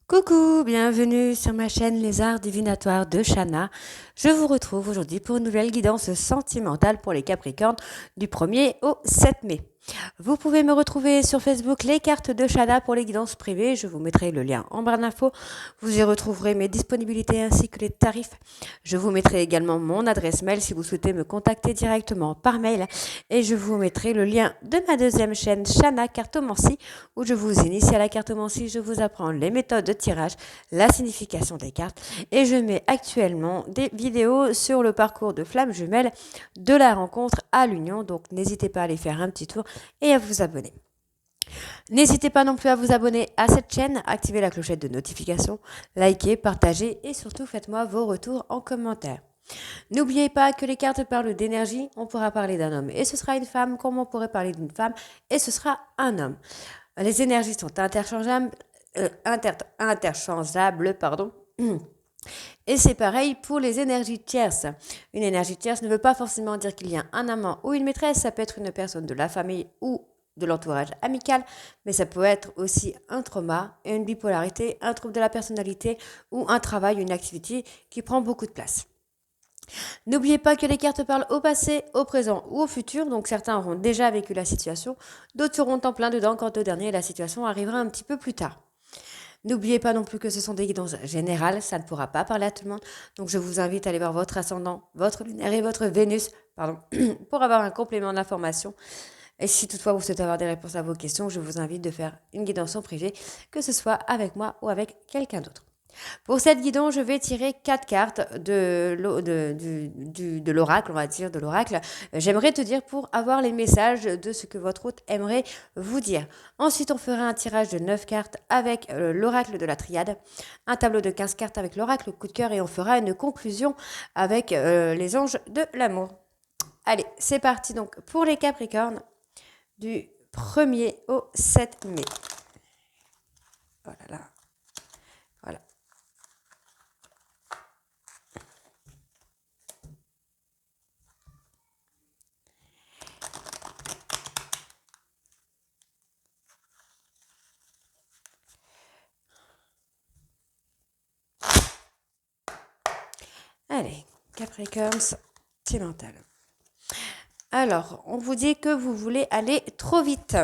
Coucou, bienvenue sur ma chaîne Les Arts Divinatoires de Shana. Je vous retrouve aujourd'hui pour une nouvelle guidance sentimentale pour les Capricornes du 1er au 7 mai. Vous pouvez me retrouver sur Facebook Les Cartes de Shana pour les guidances privées. Je vous mettrai le lien en barre d'infos. Vous y retrouverez mes disponibilités ainsi que les tarifs. Je vous mettrai également mon adresse mail si vous souhaitez me contacter directement par mail. Et je vous mettrai le lien de ma deuxième chaîne Shana Cartomancie où je vous initie à la cartomancie. Je vous apprends les méthodes de tirage, la signification des cartes et je mets actuellement des vidéos sur le parcours de flammes jumelles de la rencontre à l'union. Donc n'hésitez pas à aller faire un petit tour et à vous abonner. N'hésitez pas non plus à vous abonner à cette chaîne, activer la clochette de notification, liker, partager et surtout faites-moi vos retours en commentaire. N'oubliez pas que les cartes parlent d'énergie, on pourra parler d'un homme et ce sera une femme, comme on pourrait parler d'une femme et ce sera un homme. Les énergies sont interchangeables, pardon. Et c'est pareil pour les énergies tierces. Une énergie tierce ne veut pas forcément dire qu'il y a un amant ou une maîtresse, ça peut être une personne de la famille ou de l'entourage amical, mais ça peut être aussi un trauma, une bipolarité, un trouble de la personnalité ou un travail, une activité qui prend beaucoup de place. N'oubliez pas que les cartes parlent au passé, au présent ou au futur, donc certains auront déjà vécu la situation, d'autres seront en plein dedans quant au dernier, la situation arrivera un petit peu plus tard. N'oubliez pas non plus que ce sont des guidances générales, ça ne pourra pas parler à tout le monde, donc je vous invite à aller voir votre ascendant, votre lunaire et votre Vénus, pardon, pour avoir un complément d'information. Et si toutefois vous souhaitez avoir des réponses à vos questions, je vous invite de faire une guidance en privé, que ce soit avec moi ou avec quelqu'un d'autre. Pour cette guidance, je vais tirer 4 cartes de l'oracle, on va dire, de l'oracle. J'aimerais te dire pour avoir les messages de ce que votre hôte aimerait vous dire. Ensuite, on fera un tirage de 9 cartes avec l'oracle de la triade, un tableau de 15 cartes avec l'oracle coup de cœur et on fera une conclusion avec les anges de l'amour. Allez, c'est parti donc pour les Capricornes du 1er au 7 mai. Oh là là, voilà. Allez, Capricorne sentimental. Alors, on vous dit que vous voulez aller trop vite.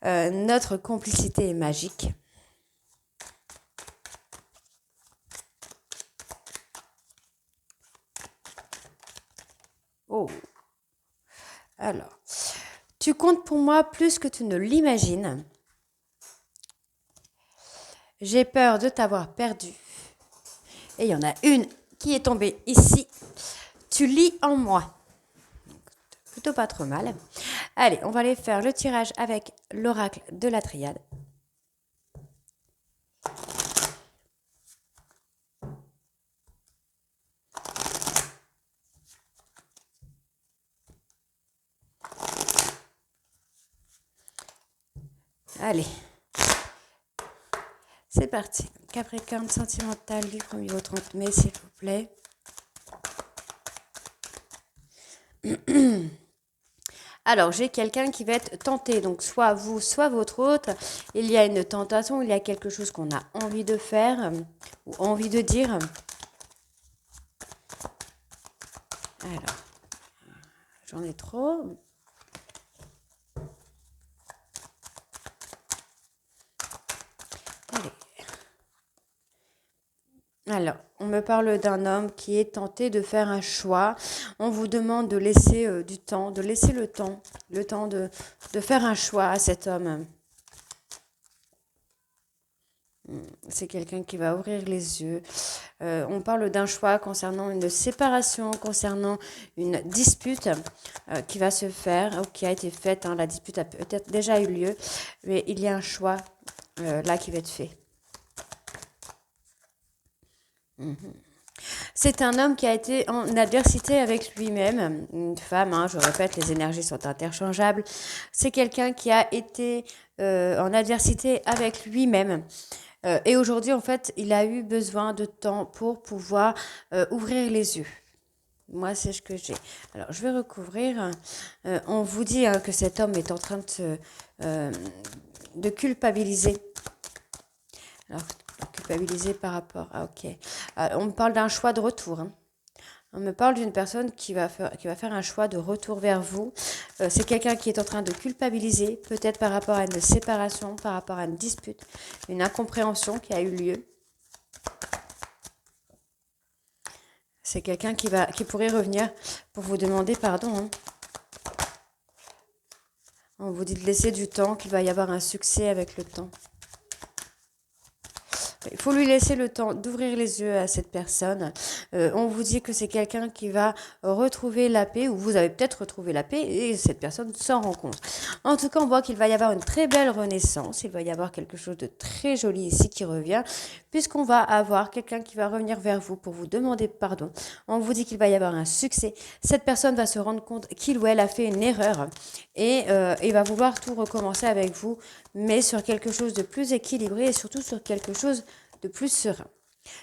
Notre complicité est magique. Oh. Alors, tu comptes pour moi plus que tu ne l'imagines. J'ai peur de t'avoir perdu. Et il y en a une qui est tombée ici. Tu lis en moi. Plutôt pas trop mal. Allez, on va aller faire le tirage avec l'oracle de la triade. Allez, c'est parti. Capricorne sentimental du 1er au 30 mai, s'il vous plaît. Alors, j'ai quelqu'un qui va être tenté, donc soit vous, soit votre hôte. Il y a une tentation, il y a quelque chose qu'on a envie de faire ou envie de dire. Alors, j'en ai trop. Allez. Alors, on me parle d'un homme qui est tenté de faire un choix. On vous demande de laisser du temps, de laisser le temps de faire un choix à cet homme. C'est quelqu'un qui va ouvrir les yeux. On parle d'un choix concernant une séparation, concernant une dispute qui va se faire ou qui a été faite. Hein. La dispute a peut-être déjà eu lieu, mais il y a un choix là qui va être fait. C'est un homme qui a été en adversité avec lui-même, une femme, hein, je répète, les énergies sont interchangeables. C'est quelqu'un qui a été en adversité avec lui-même. Et aujourd'hui, en fait, il a eu besoin de temps pour pouvoir ouvrir les yeux. Moi, c'est ce que j'ai. Alors, je vais recouvrir. On vous dit hein, que cet homme est en train de culpabiliser Alors, culpabiliser par rapport... Ah, ok. On me parle d'un choix de retour, hein. On me parle d'une personne qui va faire un choix de retour vers vous. C'est quelqu'un qui est en train de culpabiliser, peut-être par rapport à une séparation, par rapport à une dispute, une incompréhension qui a eu lieu. C'est quelqu'un qui pourrait revenir pour vous demander pardon, hein. On vous dit de laisser du temps, qu'il va y avoir un succès avec le temps. Il faut lui laisser le temps d'ouvrir les yeux à cette personne. On vous dit que c'est quelqu'un qui va retrouver la paix, ou vous avez peut-être retrouvé la paix, et cette personne s'en rend compte. En tout cas, on voit qu'il va y avoir une très belle renaissance. Il va y avoir quelque chose de très joli ici qui revient, puisqu'on va avoir quelqu'un qui va revenir vers vous pour vous demander pardon. On vous dit qu'il va y avoir un succès. Cette personne va se rendre compte qu'il ou elle a fait une erreur et va vouloir tout recommencer avec vous, mais sur quelque chose de plus équilibré et surtout sur quelque chose de plus serein.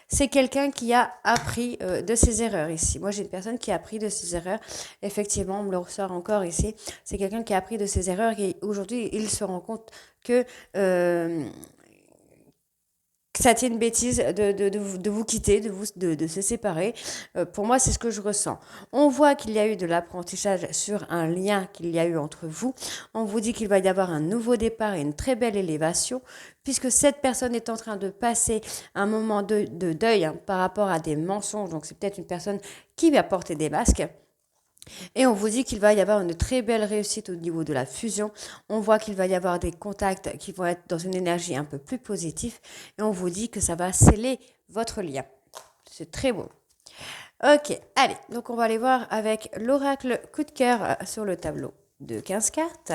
C'est quelqu'un qui a appris de ses erreurs ici. Moi, j'ai une personne qui a appris de ses erreurs. Effectivement, on me le ressort encore ici. C'est quelqu'un qui a appris de ses erreurs et aujourd'hui, il se rend compte que ça a été une bêtise de vous quitter, de se séparer. Pour moi, c'est ce que je ressens. On voit qu'il y a eu de l'apprentissage sur un lien qu'il y a eu entre vous. On vous dit qu'il va y avoir un nouveau départ et une très belle élévation, puisque cette personne est en train de passer un moment de deuil, hein, par rapport à des mensonges. Donc, c'est peut-être une personne qui va porter des masques. Et on vous dit qu'il va y avoir une très belle réussite au niveau de la fusion. On voit qu'il va y avoir des contacts qui vont être dans une énergie un peu plus positive. Et on vous dit que ça va sceller votre lien. C'est très beau. Ok, allez, donc on va aller voir avec l'oracle coup de cœur sur le tableau de 15 cartes.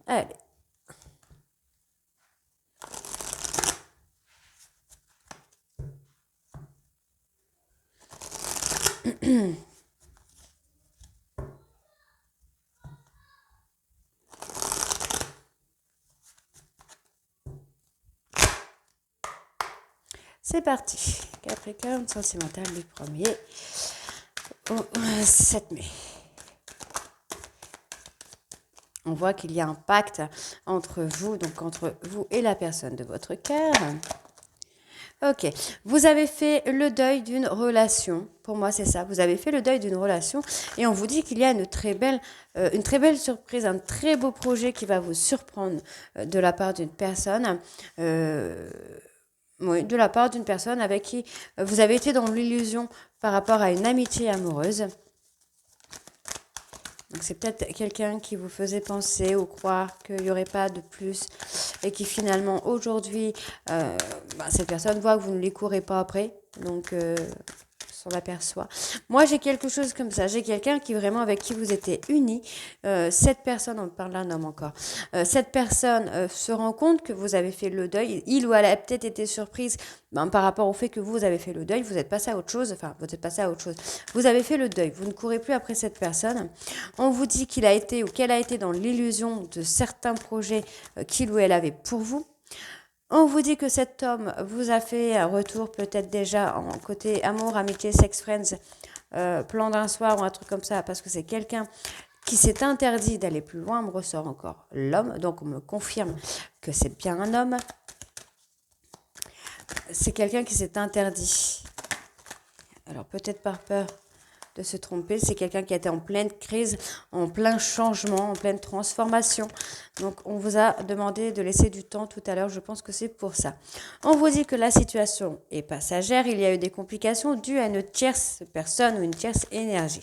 Allez. C'est parti. Capricorne sentimental du 1er au 7 mai. On voit qu'il y a un pacte entre vous, donc entre vous et la personne de votre cœur. Ok, vous avez fait le deuil d'une relation. Pour moi, c'est ça. Vous avez fait le deuil d'une relation et on vous dit qu'il y a une très belle surprise, un très beau projet qui va vous surprendre de la part d'une personne. Oui, de la part d'une personne avec qui vous avez été dans l'illusion par rapport à une amitié amoureuse. Donc c'est peut-être quelqu'un qui vous faisait penser ou croire qu'il n'y aurait pas de plus et qui finalement aujourd'hui, cette personne voit que vous ne lui courez pas après, donc s'en aperçoit. Moi j'ai quelque chose comme ça, j'ai quelqu'un qui vraiment avec qui vous étiez unis, cette personne, on parle d'un homme encore, cette personne se rend compte que vous avez fait le deuil, il ou elle a peut-être été surprise par rapport au fait que vous avez fait le deuil, vous êtes passé à autre chose, vous avez fait le deuil, vous ne courez plus après cette personne. On vous dit qu'il a été ou qu'elle a été dans l'illusion de certains projets qu'il ou elle avait pour vous. On vous dit que cet homme vous a fait un retour peut-être déjà en côté amour, amitié, sex friends, plan d'un soir ou un truc comme ça, parce que c'est quelqu'un qui s'est interdit d'aller plus loin. On me ressort encore l'homme, donc on me confirme que c'est bien un homme. C'est quelqu'un qui s'est interdit. Alors peut-être par peur de se tromper, c'est quelqu'un qui a été en pleine crise, en plein changement, en pleine transformation. Donc on vous a demandé de laisser du temps tout à l'heure, je pense que c'est pour ça. On vous dit que la situation est passagère, il y a eu des complications dues à une tierce personne ou une tierce énergie.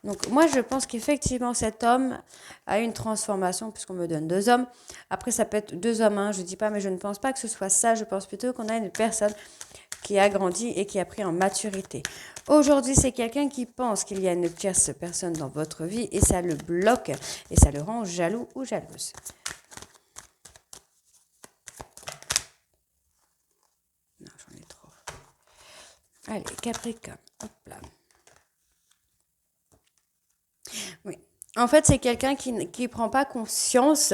Donc moi je pense qu'effectivement cet homme a une transformation puisqu'on me donne 2 hommes. Après ça peut être 2 hommes, hein, je ne dis pas, mais je ne pense pas que ce soit ça. Je pense plutôt qu'on a une personne qui a grandi et qui a pris en maturité. Aujourd'hui, c'est quelqu'un qui pense qu'il y a une tierce personne dans votre vie et ça le bloque et ça le rend jaloux ou jalouse. Non, j'en ai trop. Allez, Capricorne, hop là. Oui. En fait, c'est quelqu'un qui ne prend pas conscience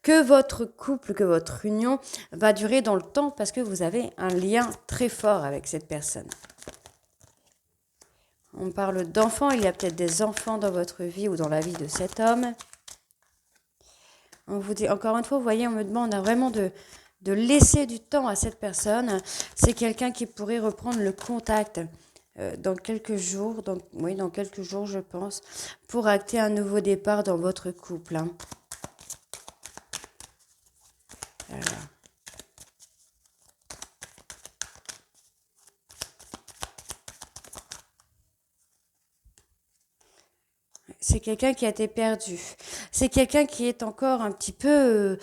que votre couple, que votre union va durer dans le temps parce que vous avez un lien très fort avec cette personne. On parle d'enfants, il y a peut-être des enfants dans votre vie ou dans la vie de cet homme. On vous dit, encore une fois, vous voyez, on me demande vraiment de laisser du temps à cette personne. C'est quelqu'un qui pourrait reprendre le contact dans quelques jours, donc, oui, dans quelques jours, je pense, pour acter un nouveau départ dans votre couple. Hein. Voilà. C'est quelqu'un qui a été perdu. C'est quelqu'un qui est encore un petit peu...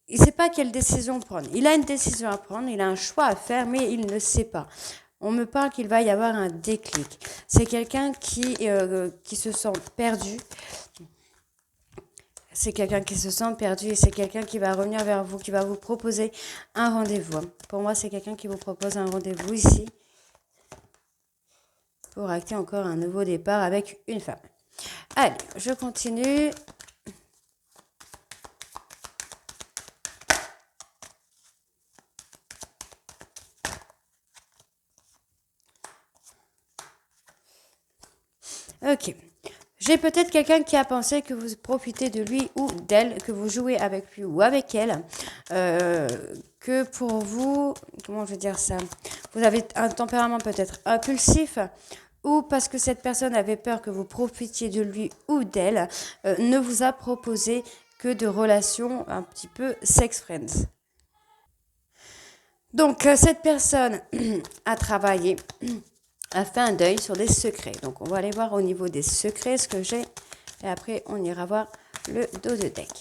il ne sait pas quelle décision prendre. Il a une décision à prendre, il a un choix à faire, mais il ne sait pas. On me parle qu'il va y avoir un déclic. C'est quelqu'un qui se sent perdu. C'est quelqu'un qui se sent perdu et c'est quelqu'un qui va revenir vers vous, qui va vous proposer un rendez-vous. Pour moi, c'est quelqu'un qui vous propose un rendez-vous ici pour acter encore un nouveau départ avec une femme. Allez, je continue. Ok. J'ai peut-être quelqu'un qui a pensé que vous profitez de lui ou d'elle, que vous jouez avec lui ou avec elle, que pour vous, comment je vais dire ça, vous avez un tempérament peut-être impulsif, ou parce que cette personne avait peur que vous profitiez de lui ou d'elle, ne vous a proposé que de relations un petit peu sex friends. Donc, cette personne a travaillé, a fait un deuil sur des secrets. Donc, on va aller voir au niveau des secrets ce que j'ai. Et après, on ira voir le dos de deck.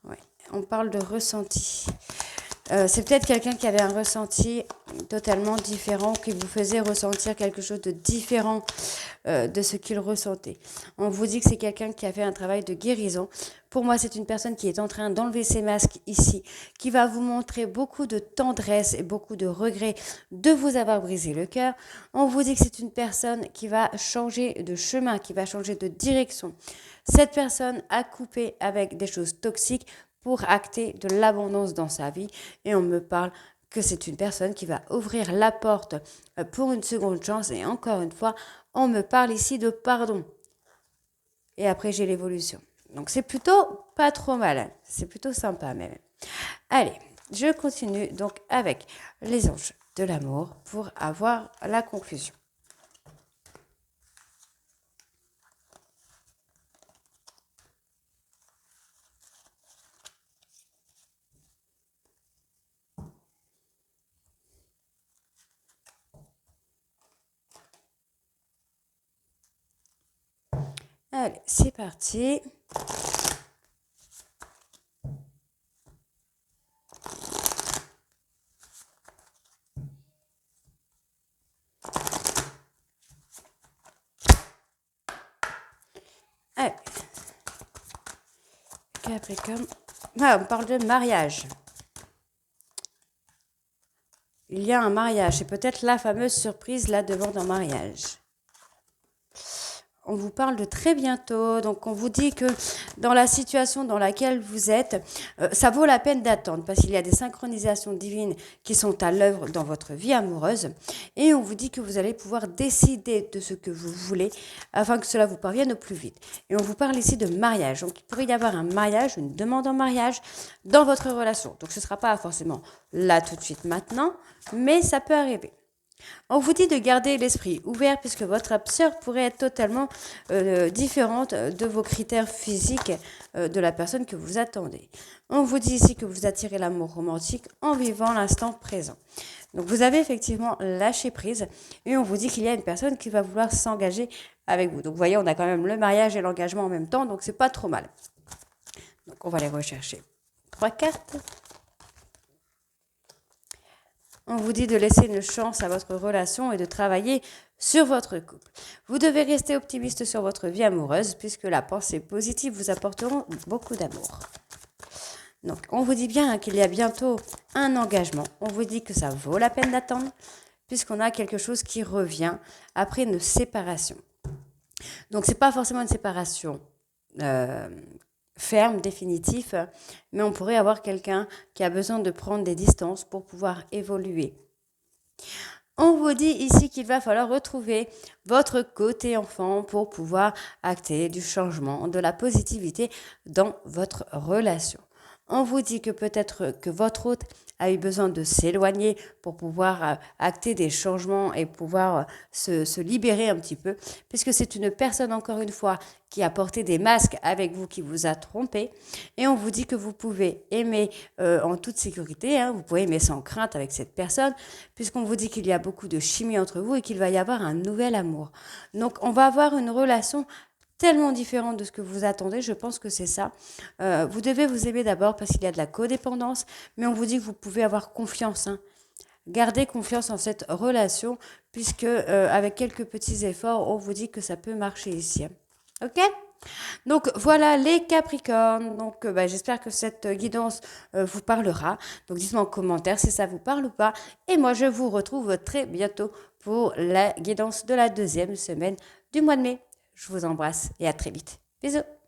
Ouais, on parle de ressenti. C'est peut-être quelqu'un qui avait un ressenti totalement différent, qui vous faisait ressentir quelque chose de différent de ce qu'il ressentait. On vous dit que c'est quelqu'un qui a fait un travail de guérison. Pour moi, c'est une personne qui est en train d'enlever ses masques ici, qui va vous montrer beaucoup de tendresse et beaucoup de regrets de vous avoir brisé le cœur. On vous dit que c'est une personne qui va changer de chemin, qui va changer de direction. Cette personne a coupé avec des choses toxiques pour acter de l'abondance dans sa vie. Et on me parle que c'est une personne qui va ouvrir la porte pour une seconde chance. Et encore une fois, on me parle ici de pardon. Et après, j'ai l'évolution. Donc, c'est plutôt pas trop mal. C'est plutôt sympa même. Allez, je continue donc avec les anges de l'amour pour avoir la conclusion. Allez, c'est parti. Allez. Capricorne. Ah, on parle de mariage. Il y a un mariage. C'est peut-être la fameuse surprise, la demande en mariage. On vous parle de très bientôt, donc on vous dit que dans la situation dans laquelle vous êtes, ça vaut la peine d'attendre parce qu'il y a des synchronisations divines qui sont à l'œuvre dans votre vie amoureuse et on vous dit que vous allez pouvoir décider de ce que vous voulez afin que cela vous parvienne au plus vite. Et on vous parle ici de mariage, donc il pourrait y avoir un mariage, une demande en mariage dans votre relation. Donc ce ne sera pas forcément là tout de suite maintenant, mais ça peut arriver. On vous dit de garder l'esprit ouvert puisque votre âme sœur pourrait être totalement différente de vos critères physiques de la personne que vous attendez. On vous dit ici que vous attirez l'amour romantique en vivant l'instant présent. Donc vous avez effectivement lâché prise et on vous dit qu'il y a une personne qui va vouloir s'engager avec vous. Donc vous voyez, on a quand même le mariage et l'engagement en même temps, donc c'est pas trop mal. Donc on va les rechercher. 3 cartes. On vous dit de laisser une chance à votre relation et de travailler sur votre couple. Vous devez rester optimiste sur votre vie amoureuse puisque la pensée positive vous apportera beaucoup d'amour. Donc, on vous dit bien qu'il y a bientôt un engagement. On vous dit que ça vaut la peine d'attendre puisqu'on a quelque chose qui revient après une séparation. Donc, ce n'est pas forcément une séparation ferme, définitif, mais on pourrait avoir quelqu'un qui a besoin de prendre des distances pour pouvoir évoluer. On vous dit ici qu'il va falloir retrouver votre côté enfant pour pouvoir acter du changement, de la positivité dans votre relation. On vous dit que peut-être que votre hôte a eu besoin de s'éloigner pour pouvoir acter des changements et pouvoir se libérer un petit peu, puisque c'est une personne, encore une fois, qui a porté des masques avec vous, qui vous a trompé. Et on vous dit que vous pouvez aimer en toute sécurité, hein, vous pouvez aimer sans crainte avec cette personne, puisqu'on vous dit qu'il y a beaucoup de chimie entre vous et qu'il va y avoir un nouvel amour. Donc on va avoir une relation tellement différente de ce que vous attendez, je pense que c'est ça. Vous devez vous aimer d'abord parce qu'il y a de la codépendance, mais on vous dit que vous pouvez avoir confiance, hein. Gardez confiance en cette relation, puisque avec quelques petits efforts, on vous dit que ça peut marcher ici. Ok? Donc voilà les Capricornes. Donc j'espère que cette guidance vous parlera. Donc dites-moi en commentaire si ça vous parle ou pas. Et moi je vous retrouve très bientôt pour la guidance de la deuxième semaine du mois de mai. Je vous embrasse et à très vite. Bisous.